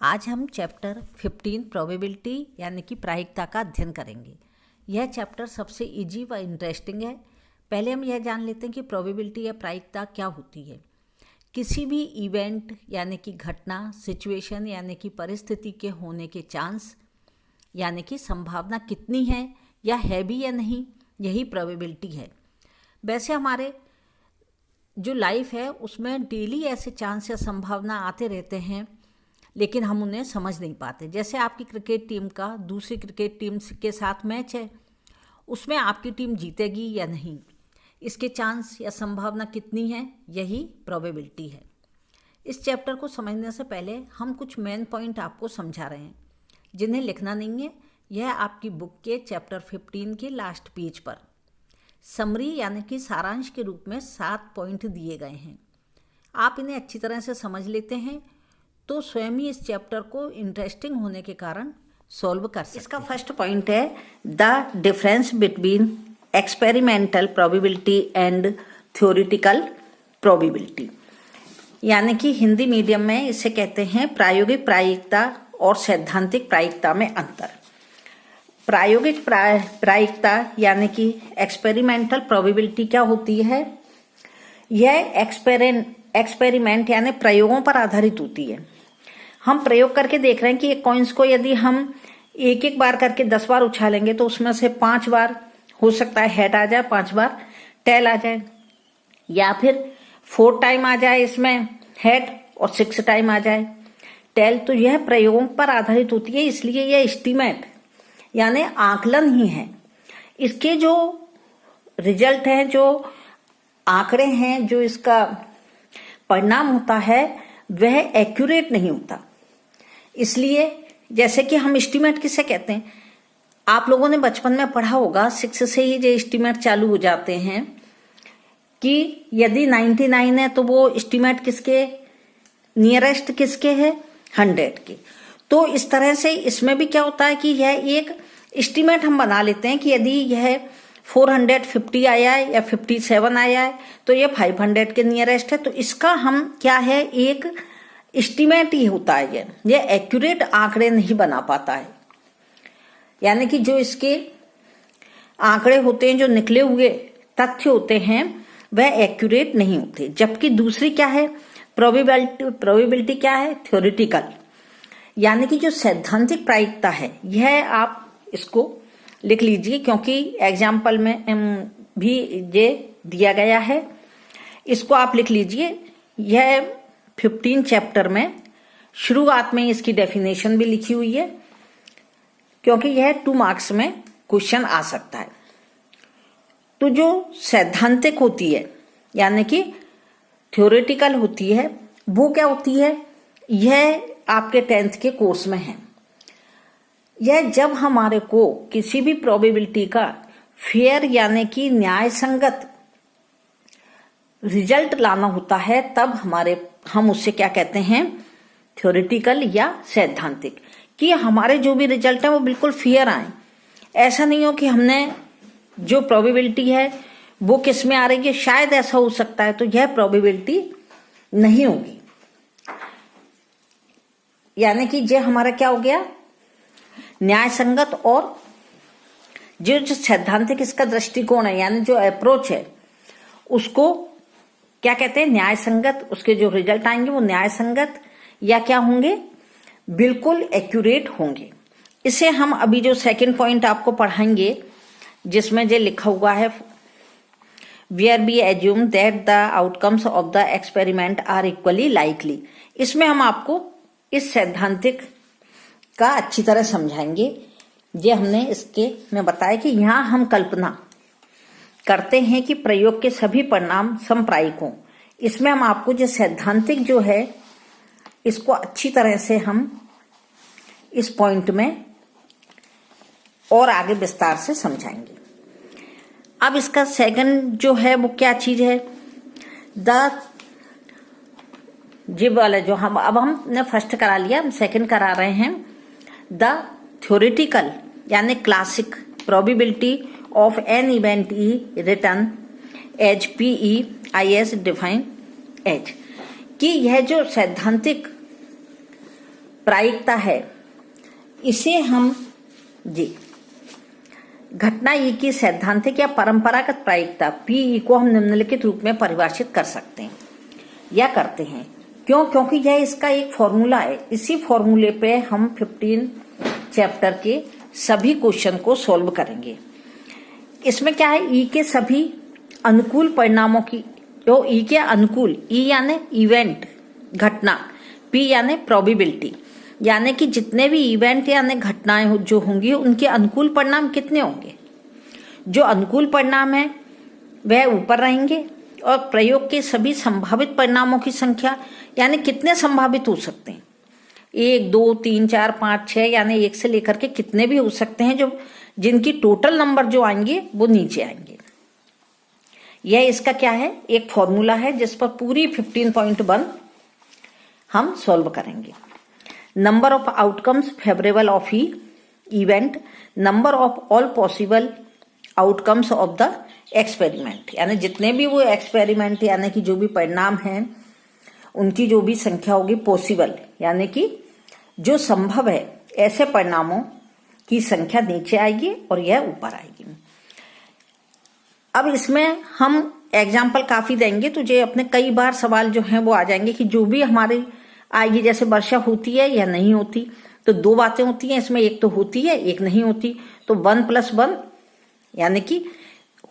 आज हम chapter 15 probability यानी कि प्रायिकता का अध्ययन करेंगे। यह चैप्टर सबसे इजी व इंटरेस्टिंग है। पहले हम यह जान लेते हैं कि प्रोबेबिलिटी या प्रायिकता क्या होती है। किसी भी इवेंट यानी कि घटना, सिचुएशन यानी कि परिस्थिति के होने के चांस यानी कि संभावना कितनी है या है भी या नहीं, यही प्रोबेबिलिटी है। वैसे हमारे जो लाइफ है उसमें डेली ऐसे चांस या संभावना आते रहते हैं, लेकिन हम उन्हें समझ नहीं पाते। जैसे आपकी क्रिकेट टीम का दूसरी क्रिकेट टीम के साथ मैच है, उसमें आपकी टीम जीतेगी या नहीं, इसके चांस या संभावना कितनी है, यही प्रोबेबिलिटी है। इस चैप्टर को समझने से पहले हम कुछ मेन पॉइंट आपको समझा रहे हैं, जिन्हें लिखना नहीं है। यह आपकी बुक के चैप्टर 15 के लास्ट पेज पर समरी यानी कि सारांश के रूप में 7 पॉइंट दिए गए हैं। आप इन्हें अच्छी तरह से समझ लेते हैं तो स्वयं ही इस चैप्टर को इंटरेस्टिंग होने के कारण सॉल्व कर सकते हैं। इसका फर्स्ट पॉइंट है the difference between experimental probability and theoretical probability, यानी कि हिंदी मीडियम में इसे कहते हैं प्रायोगिक प्रायिकता और सैद्धांतिक प्रायिकता में अंतर। प्रायोगिक प्रायिकता यानी कि एक्सपेरिमेंटल प्रोबेबिलिटी क्या होती है? यह एक्सपेरिमेंट यानी प्रयोगों पर आधारित होती है। हम प्रयोग करके देख रहे हैं कि एक कॉइन्स को यदि हम एक एक बार करके 10 बार उछालेंगे तो उसमें से 5 बार हो सकता है हेड आ जाए, 5 बार टेल आ जाए, या फिर 4 टाइम आ जाए इसमें हेड और 6 टाइम आ जाए टेल। तो यह प्रयोगों पर आधारित होती है, इसलिए यह एस्टीमेट यानी आकलन ही है। इसके जो रिजल्ट हैं, जो आंकड़े हैं, जो इसका परिणाम होता है वह एक्यूरेट नहीं होता। इसलिए जैसे कि हम एस्टीमेट किसे कहते हैं, आप लोगों ने बचपन में पढ़ा होगा, 6 से ही जो एस्टीमेट चालू हो जाते हैं कि यदि 99 है तो वो एस्टीमेट किसके नियरेस्ट किसके है, 100 के। तो इस तरह से इसमें भी क्या होता है कि यह एक एस्टीमेट हम बना लेते हैं कि यदि यह 450 आया है या 57 आया है तो ये 500 के नियरेस्ट है। तो इसका हम क्या है, एक एस्टीमेट ही होता है, ये एक्यूरेट आंकड़े नहीं बना पाता है। यानी कि जो इसके आंकड़े होते हैं, जो निकले हुए तथ्य होते हैं, वह एक्यूरेट नहीं होते। जबकि दूसरी क्या है, प्रोबेबिलिटी क्या है, थ्योरेटिकल, यानी कि जो सैद्धांतिक प्रायिकता है। यह आप इसको लिख लीजिए क्योंकि एग्जाम्पल में भी ये दिया गया है, इसको आप लिख लीजिए। यह 15 चैप्टर में शुरुआत में इसकी डेफिनेशन भी लिखी हुई है, क्योंकि यह 2 मार्क्स में क्वेश्चन आ सकता है। तो जो सैद्धांतिक होती है यानी कि थ्योरेटिकल होती है, वो क्या होती है, यह आपके 10th के कोर्स में है। यह जब हमारे को किसी भी प्रोबेबिलिटी का फेयर यानी कि न्याय संगत रिजल्ट लाना होता है, तब हम उससे क्या कहते हैं, थ्योरेटिकल या सैद्धांतिक, कि हमारे जो भी रिजल्ट है वो बिल्कुल फेयर आए। ऐसा नहीं हो कि हमने जो प्रोबेबिलिटी है वो किस में आ रही है, शायद ऐसा हो सकता है, तो यह प्रोबेबिलिटी नहीं होगी। यानी कि ये हमारा क्या हो गया, न्याय संगत। और जो सैद्धांतिक इसका दृष्टिकोण है यानी जो अप्रोच है, उसको क्या कहते हैं, न्याय संगत। उसके जो रिजल्ट आएंगे वो न्याय संगत या क्या होंगे, बिल्कुल एक्यूरेट होंगे। इसे हम अभी जो सेकंड पॉइंट आपको पढ़ाएंगे, जिसमें ये लिखा हुआ है where we assume that the outcomes of the experiment are equally likely, इसमें हम आपको इस सैद्धांतिक का अच्छी तरह समझाएंगे। ये हमने इसके में बताया कि यहाँ हम कल्पना करते हैं कि प्रयोग के सभी परिणाम समप्रायिक हों। इसमें हम आपको जो सैद्धांतिक जो है, इसको अच्छी तरह से हम इस पॉइंट में और आगे विस्तार से समझाएंगे। अब इसका सेकंड जो है वो क्या चीज है, जिब वाला जो हमने फर्स्ट करा लिया, हम सेकंड करा रहे हैं, द थ्योरेटिकल यानी classic probability of an event E written as PEIS defined as, कि यह जो सैद्धांतिक प्रायिकता है, इसे हम जी घटना ई की सैद्धांतिक या परंपरागत प्रायिकता पी को हम निम्नलिखित रूप में परिभाषित कर सकते हैं या करते हैं। क्यों? क्योंकि यह इसका एक फॉर्मूला है। इसी फॉर्मूले पे हम 15 चैप्टर के सभी क्वेश्चन को सॉल्व करेंगे। इसमें क्या है, ई के सभी अनुकूल परिणामों की, जो ई के अनुकूल, ई यानी इवेंट घटना, पी यानी प्रोबेबिलिटी, यानी कि जितने भी इवेंट यानी घटनाएं जो होंगी उनके अनुकूल परिणाम कितने होंगे। जो अनुकूल परिणाम है वह ऊपर रहेंगे और प्रयोग के सभी संभावित परिणामों की संख्या यानी कितने संभावित हो सकते हैं, 1 2 3 4 5 6 यानी 1 से लेकर के कितने भी हो सकते हैं, जो जिनकी टोटल नंबर जो आएंगे वो नीचे आएंगे। यह इसका क्या है, एक फॉर्मूला है जिस पर पूरी 15.1 हम सॉल्व करेंगे। Number of outcomes favourable of E event, number of all possible outcomes of the experiment, यानी जितने भी वो एक्सपेरिमेंट यानी कि जो भी परिणाम हैं उनकी जो भी संख्या होगी पॉसिबल यानी कि जो संभव है ऐसे परिणामों की संख्या नीचे आएगी और यह ऊपर आएगी। अब इसमें हम एग्जाम्पल काफी देंगे तो जो अपने कई बार सवाल जो हैं वो आ जाएंगे कि जो भी हमारी आएगी, जैसे वर्षा होती है या नहीं होती, तो 2 बातें होती हैं इसमें, एक तो होती है एक नहीं होती। तो 1 + 1 यानी कि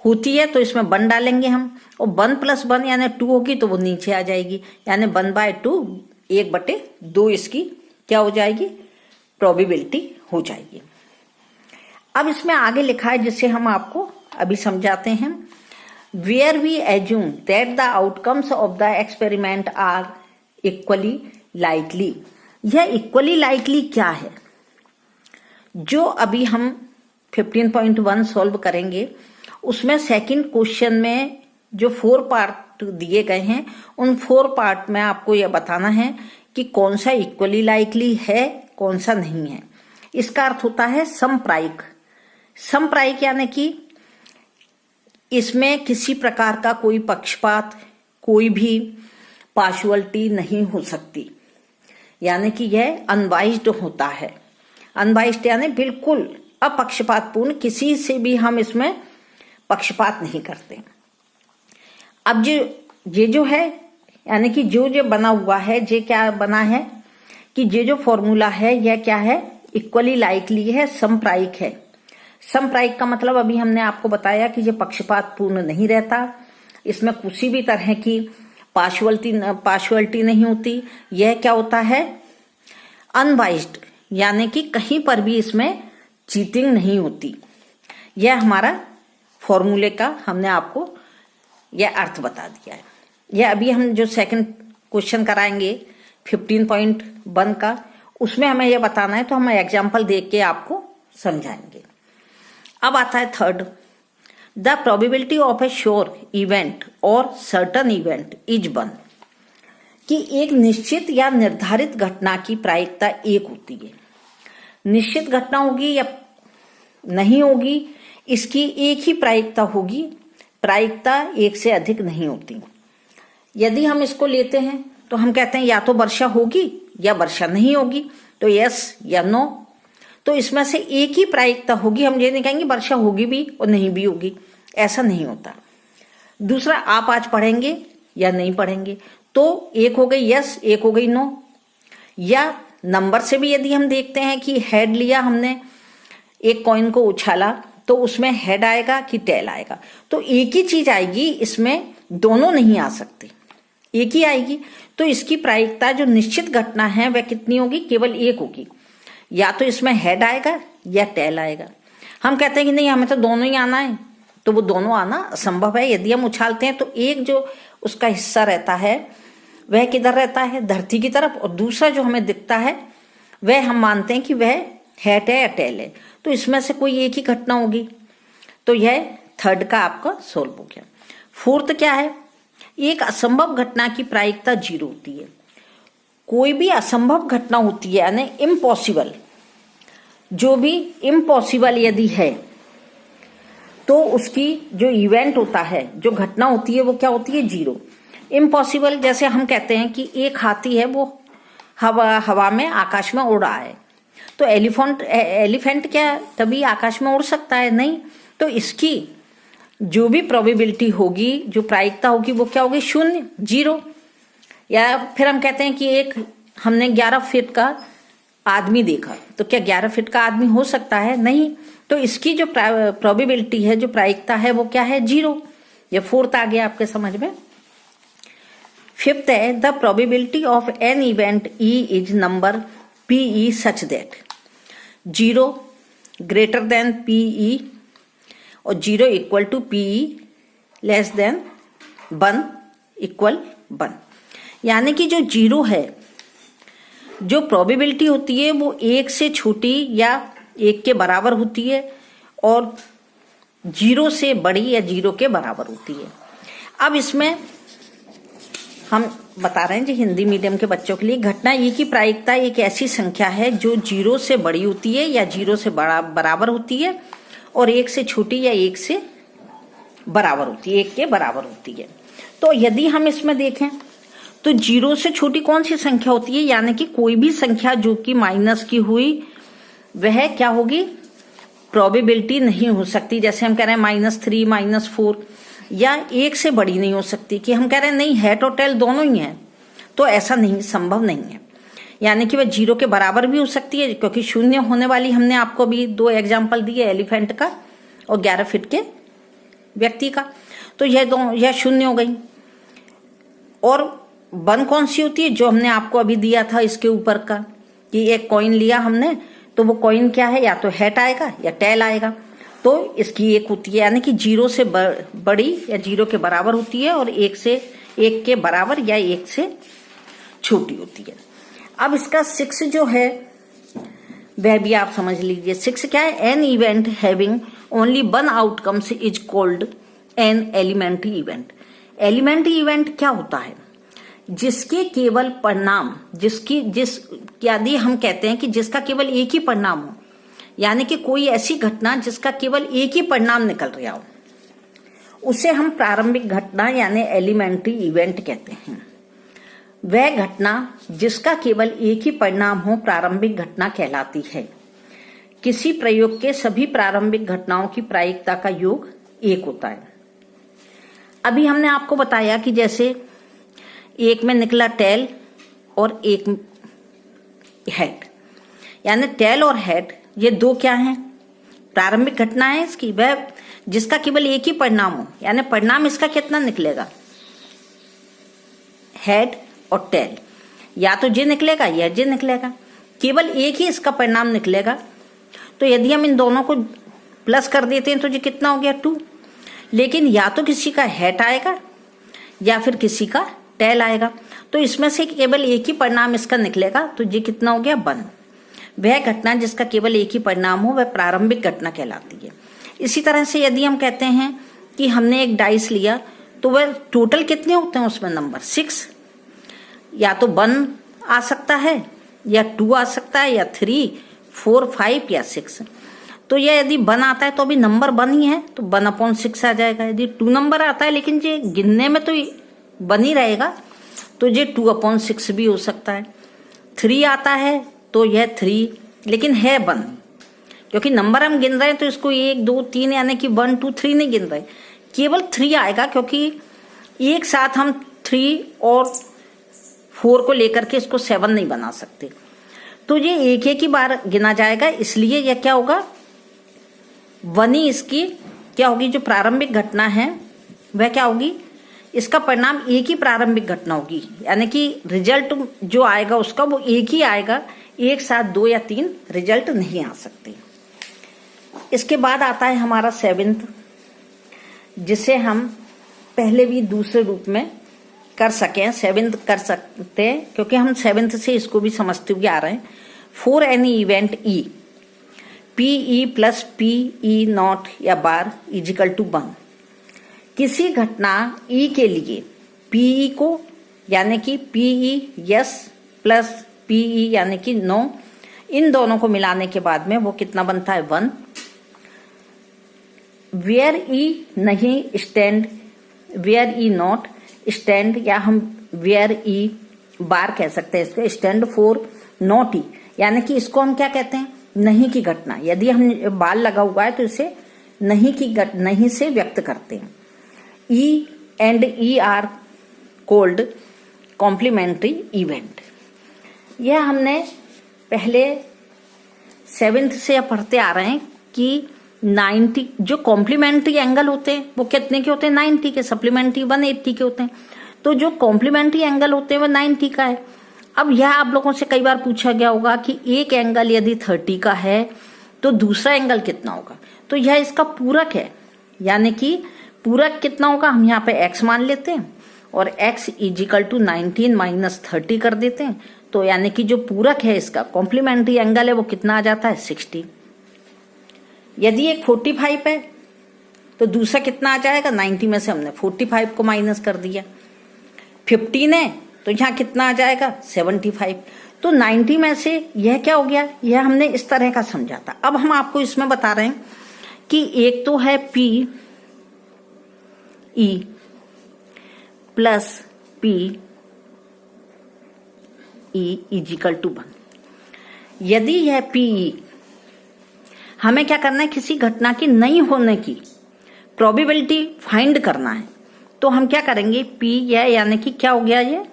होती है तो इसमें 1 डालेंगे हम, और 1 + 1 यानी 2 होगी तो वो नीचे आ जाएगी, यानी 1/2 1/2 इसकी क्या हो जाएगी, प्रोबेबिलिटी हो जाएगी। अब इसमें आगे लिखा है जिसे हम आपको अभी समझाते हैं, where we assume that the outcomes of the experiment are equally likely. यह इक्वली लाइकली क्या है, जो अभी हम 15.1 सॉल्व करेंगे उसमें सेकंड क्वेश्चन में जो 4 पार्ट दिए गए हैं उन 4 पार्ट में आपको यह बताना है कि कौन सा इक्वली लाइकली है कौन सा नहीं है। इसका अर्थ होता है समप्रायिक। समप्रायिक यानी कि इसमें किसी प्रकार का कोई पक्षपात, कोई भी पार्शुअलिटी नहीं हो सकती, यानी कि यह अनबाइज्ड होता है। अनबाइज्ड यानी बिल्कुल अपक्षपातपूर्ण, किसी से भी हम इसमें पक्षपात नहीं करते। अब ये जो है यानी कि जो बना हुआ है, ये क्या बना है कि ये जो फॉर्मूला है यह क्या है, इक्वली लाइकली है, समप्रायिक है। समप्रायिक का मतलब अभी हमने आपको बताया कि ये पक्षपातपूर्ण नहीं रहता, इसमें किसी भी तरह की पार्शुअलिटी नहीं होती। यह क्या होता है, अनबाइज्ड, यानी कि कहीं पर भी इसमें चीटिंग नहीं होती। यह हमारा फॉर्मूले का हमने आपको यह अर्थ बता दिया है। यह अभी हम जो सेकंड क्वेश्चन कराएंगे 15.1 का, उसमें हमें यह बताना है तो हम एग्जाम्पल देख के आपको समझाएंगे। अब आता है third, the probability of A sure event और सर्टन इवेंट इज 1, कि एक निश्चित या निर्धारित घटना की प्रायिकता 1 होती है। निश्चित घटना होगी या नहीं होगी, इसकी एक ही प्रायिकता होगी, प्रायिकता 1 से अधिक नहीं होती। यदि हम इसको लेते हैं तो हम कहते हैं या तो वर्षा होगी या वर्षा नहीं होगी, तो यस या नो, तो इसमें से एक ही प्रायिकता होगी। हम ये नहीं कहेंगे वर्षा होगी भी और नहीं भी होगी, ऐसा नहीं होता। दूसरा, आप आज पढ़ेंगे या नहीं पढ़ेंगे, तो एक हो गई यस, एक हो गई नो। या नंबर से भी यदि हम देखते हैं कि हेड लिया हमने, एक कॉइन को उछाला, तो उसमें हेड आएगा कि टेल आएगा, तो एक ही चीज आएगी, इसमें दोनों नहीं आ सकते, एक ही आएगी। तो इसकी प्रायिकता जो निश्चित घटना है वह कितनी होगी, केवल 1 होगी। या तो इसमें हेड आएगा या टेल आएगा। हम कहते हैं कि नहीं हमें तो दोनों ही आना है, तो वो दोनों आना असंभव है। यदि हम उछालते हैं तो एक जो उसका हिस्सा रहता है वह किधर रहता है, धरती की तरफ, और दूसरा जो हमें दिखता है वह हम मानते हैं कि वह हेड है या टेल है, तो इसमें से कोई एक ही घटना होगी। तो यह थर्ड का आपका सोल्व हो गया। फोर्थ क्या है, एक असंभव घटना की प्रायिकता 0 होती है। कोई भी असंभव घटना होती है यानी इम्पॉसिबल, जो भी इम्पॉसिबल यदि है तो उसकी जो इवेंट होता है, जो घटना होती है वो क्या होती है, 0। इम्पॉसिबल, जैसे हम कहते हैं कि एक हाथी है वो हवा में आकाश में उड़ रहा है। तो एलिफेंट क्या कभी आकाश में उड़ सकता है? नहीं। तो इसकी जो भी प्रोबेबिलिटी होगी, जो प्रायिकता होगी, वो क्या होगी? 0, 0। या फिर हम कहते हैं कि हमने 11 फीट का आदमी देखा, तो क्या 11 फीट का आदमी हो सकता है? नहीं। तो इसकी जो प्रोबेबिलिटी है, जो प्रायिकता है, वो क्या है? 0। ये 4th आ गया आपके समझ में। 5th है the probability of an event E is number P E such that 0 greater than P E और 0 equal to P E less than 1 equal 1। यानी कि जो 0 है, जो प्रोबेबिलिटी होती है वो 1 से छोटी या 1 के बराबर होती है और 0 से बड़ी या 0 के बराबर होती है। अब इसमें हम बता रहे हैं जी हिंदी मीडियम के बच्चों के लिए, घटना ई की प्रायिकता एक ऐसी संख्या है जो 0 से बड़ी होती है या 0 से बराबर होती है और 1 से छोटी या 1 से बराबर होती है, 1 के बराबर होती है। तो यदि हम इसमें देखें तो 0 से छोटी कौन सी संख्या होती है? यानी कि कोई भी संख्या जो कि माइनस की हुई वह क्या होगी? प्रोबेबिलिटी नहीं हो सकती। जैसे हम कह रहे हैं -3, -4 या 1 से बड़ी नहीं हो सकती कि हम कह रहे हैं नहीं हेड और टेल दोनों ही हैं, तो ऐसा नहीं, संभव नहीं है। यानी कि वह 0 के बराबर भी हो सकती है, क्योंकि 0 होने वाली हमने आपको भी 2 एग्जाम्पल दिए, एलिफेंट का और 11 फीट के व्यक्ति का। तो यह 0 हो गई। और 1 कौन सी होती है? जो हमने आपको अभी दिया था इसके ऊपर का, कि एक कॉइन लिया हमने, तो वो कॉइन क्या है? या तो हेड आएगा या टेल आएगा। तो इसकी 1 होती है, यानी कि 0 से बड़ी या 0 के बराबर होती है और 1 के बराबर या 1 से छोटी होती है। अब इसका 6 जो है वह भी आप समझ लीजिए। 6 क्या है? An event having only 1 outcomes is called an elementary event. Elementary event क्या होता है? जिसके केवल परिणाम, यदि हम कहते हैं कि जिसका केवल एक ही परिणाम हो, यानी कि कोई ऐसी घटना जिसका केवल एक ही परिणाम निकल रहा हो, उसे हम प्रारंभिक घटना यानी एलिमेंट्री इवेंट कहते हैं। वह घटना जिसका केवल एक ही परिणाम हो प्रारंभिक घटना कहलाती है। किसी प्रयोग के सभी प्रारंभिक घटनाओं की प्रायिकता का योग 1 होता है। अभी हमने आपको बताया कि जैसे एक में निकला टेल और एक हेड, यानी टेल और हेड ये 2 क्या हैं? प्रारंभिक घटना है इसकी, वह जिसका केवल एक ही परिणाम हो, यानी परिणाम इसका कितना निकलेगा? हेड और टेल, या तो जे निकलेगा या जे निकलेगा, केवल एक ही इसका परिणाम निकलेगा। तो यदि हम इन दोनों को प्लस कर देते हैं तो ये कितना हो गया? 2। लेकिन या तो किसी का हेड आएगा या फिर किसी का टेल आएगा, तो इसमें से केवल एक ही परिणाम इसका निकलेगा, तो ये कितना हो गया? 1। वह घटना जिसका केवल एक ही परिणाम हो वह प्रारंभिक घटना कहलाती है। इसी तरह से यदि हम कहते हैं कि हमने एक डाइस लिया, तो वह टोटल कितने होते हैं उसमें नंबर? 6। या तो 1 आ सकता है या 2 आ सकता है या 3, 4, 5 या 6। तो यह यदि 1 आता है तो अभी नंबर 1 ही है, तो 1/6 आ जाएगा। यदि 2 नंबर आता है लेकिन ये गिनने में तो 1 ही रहेगा, तो ये 2/6 भी हो सकता है। 3 आता है तो यह 3, लेकिन है 1, क्योंकि नंबर हम गिन रहे हैं तो इसको 1, 2, 3 यानी कि 1, 2, 3 नहीं गिन रहे, केवल 3 आएगा, क्योंकि एक साथ हम 3 और 4 को लेकर के इसको 7 नहीं बना सकते। तो ये एक ही बार गिना जाएगा, इसलिए यह क्या होगा? 1 ही इसकी क्या होगी? जो प्रारंभिक घटना है वह क्या होगी? इसका परिणाम एक ही प्रारंभिक घटना होगी, यानी कि रिजल्ट जो आएगा उसका वो एक ही आएगा, एक साथ 2 या 3 रिजल्ट नहीं आ सकते। इसके बाद आता है हमारा 7th, जिसे हम पहले भी दूसरे रूप में कर सकें, 7th कर सकते हैं, क्योंकि हम 7th से इसको भी समझते हुए आ रहे हैं। For any event E P E plus P E not या बार इजिकल टू 1। किसी घटना ई के लिए पीई को यानी कि पीई यस प्लस पीई यानी कि नो, इन दोनों को मिलाने के बाद में वो कितना बनता है? 1। वेयर ई नहीं stand, where E not stand, या हम वेयर ई बार कह सकते हैं इसको, स्टैंड फॉर नॉट ई, यानी कि इसको हम क्या कहते हैं, नहीं की घटना। यदि हम बाल लगा हुआ है तो इसे नहीं से व्यक्त करते हैं। E and E are called complementary event. यह हमने पहले 7th से पढ़ते आ रहे हैं कि 90 जो कॉम्प्लीमेंट्री एंगल होते हैं वो कितने के होते हैं, 90 के, सप्लीमेंट्री 180 के होते हैं। तो जो कॉम्प्लीमेंट्री एंगल होते हैं वो 90 का है। अब यह आप लोगों से कई बार पूछा गया होगा कि एक एंगल यदि 30 का है तो दूसरा एंगल कितना होगा। तो यह इसका पूरक है, यानी कि पूरक कितना होगा, हम यहाँ पे x मान लेते हैं और x = 19 - 30 कर देते हैं। तो यानी कि जो पूरक है इसका कॉम्प्लीमेंट्री एंगल है वो कितना आ जाता है, 60। यदि एक 45 है तो दूसरा कितना आ जाएगा, 90 में से हमने 45 को माइनस कर दिया। 15 है तो यहाँ कितना आ जाएगा, 75। तो 90 में से यह क्या हो गया, यह हमने इस तरह का समझा था। अब हम आपको इसमें बता रहे हैं कि एक तो है P E plus P E = 1। यदि यह PE हमें क्या करना है, किसी घटना की नहीं होने की प्रोबेबिलिटी फाइंड करना है, तो हम क्या करेंगे, P यह यानी कि क्या हो गया, ये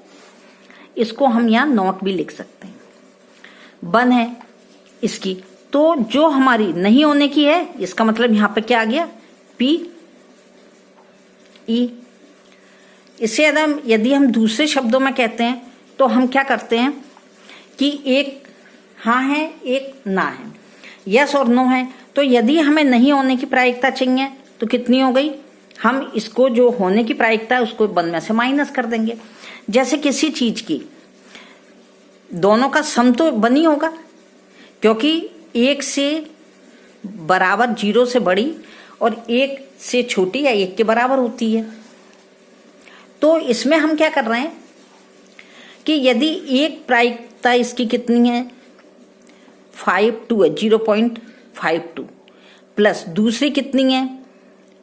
इसको हम यहाँ नॉट भी लिख सकते हैं, 1 है इसकी। तो जो हमारी नहीं होने की है इसका मतलब यहाँ पे क्या आ गया, P E। इसे यदि हम दूसरे शब्दों में कहते हैं तो हम क्या करते हैं कि एक हाँ है एक ना है, यस और नो है। तो यदि हमें नहीं होने की प्रायिकता चाहिए तो कितनी हो गई, हम इसको जो होने की प्रायिकता है उसको 1 में से माइनस कर देंगे। जैसे किसी चीज की दोनों का सम तो 1 ही होगा, क्योंकि 1 से बराबर 0 से बड़ी और 1 से छोटी या 1 के बराबर होती है। तो इसमें हम क्या कर रहे हैं कि यदि एक प्रायिकता इसकी कितनी है, 52 है, 0.52 प्लस दूसरी कितनी है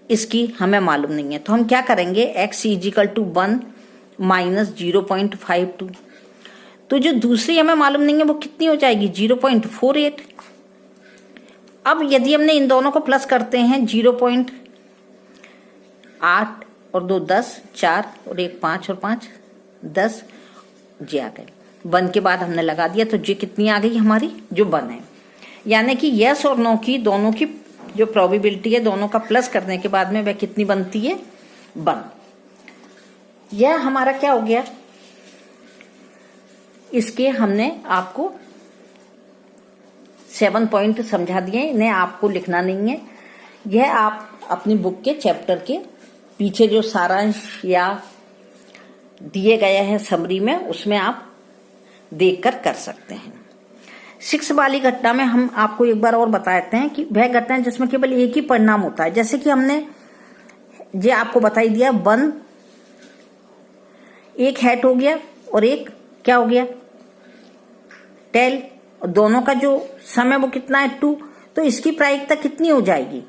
इसकी हमें मालूम नहीं है, तो हम क्या करेंगे, x = 1 - 0.52। तो जो दूसरी हमें मालूम नहीं है वो कितनी हो जाएगी, 0.48। अब यदि हमने इन दोनों को प्लस करते हैं, 0.8 और 2 10, 4 और 1 5 और 5 10 जी आ गए। 1 के बाद हमने लगा दिया तो जी कितनी आ गई हमारी, जो 1 है। यानी कि यस और नो की दोनों की जो प्रोबेबिलिटी है दोनों का प्लस करने के बाद में वह कितनी बनती है, 1। यह हमारा क्या हो गया, इसके हमने आपको 7 पॉइंट समझा दिए, इन्हें आपको लिखना नहीं है। यह आप अपनी बुक के चैप्टर के पीछे जो सारांश या दिए गए हैं समरी में, उसमें आप देखकर कर सकते हैं। 6 वाली घटना में हम आपको एक बार और बताते हैं कि वह घटना है जिसमें केवल एक ही परिणाम होता है। जैसे कि हमने ये आपको बताई दिया, 1 एक हेड हो गया और एक क्या हो गया, टेल, और दोनों का जो सम है वो कितना है, 2। तो इसकी प्रायिकता कितनी हो जाएगी,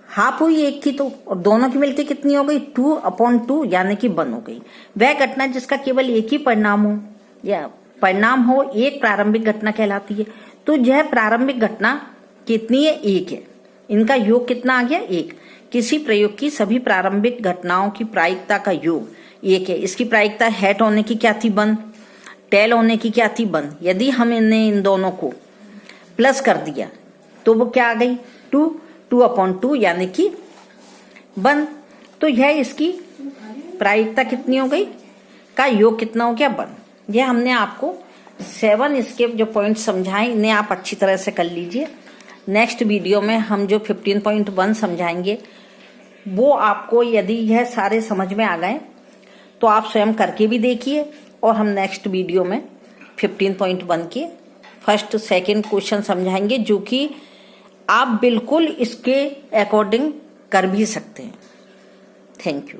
हाफ हुई एक की, तो और दोनों की मिलकर कितनी हो गई, 2/2 यानी कि 1 हो गई। वह घटना जिसका केवल एक ही परिणाम हो या परिणाम हो एक प्रारंभिक घटना कहलाती है। तो यह प्रारंभिक घटना कितनी है, 1 है। इनका योग कितना आ गया, 1। किसी प्रयोग की सभी प्रारंभिक घटनाओं की प्रायिकता का योग 1 है। इसकी प्रायिकता हेड होने की क्या थी, 1, टेल होने की क्या थी, 1। यदि हमने इन दोनों को प्लस कर दिया तो वो क्या आ गई, 2/2 यानी कि 1। तो यह इसकी प्रायिकता कितनी हो गई, का योग कितना हो गया, 1। यह हमने आपको 7 इसके जो पॉइंट समझाए, इन्हें आप अच्छी तरह से कर लीजिए। नेक्स्ट वीडियो में हम जो 15.1 समझाएंगे वो आपको, यदि यह सारे समझ में आ गए तो आप स्वयं करके भी देखिए, और हम नेक्स्ट वीडियो में 15.1 के फर्स्ट सेकंड क्वेश्चन समझाएंगे, जो कि आप बिल्कुल इसके अकॉर्डिंग कर भी सकते हैं। Thank you.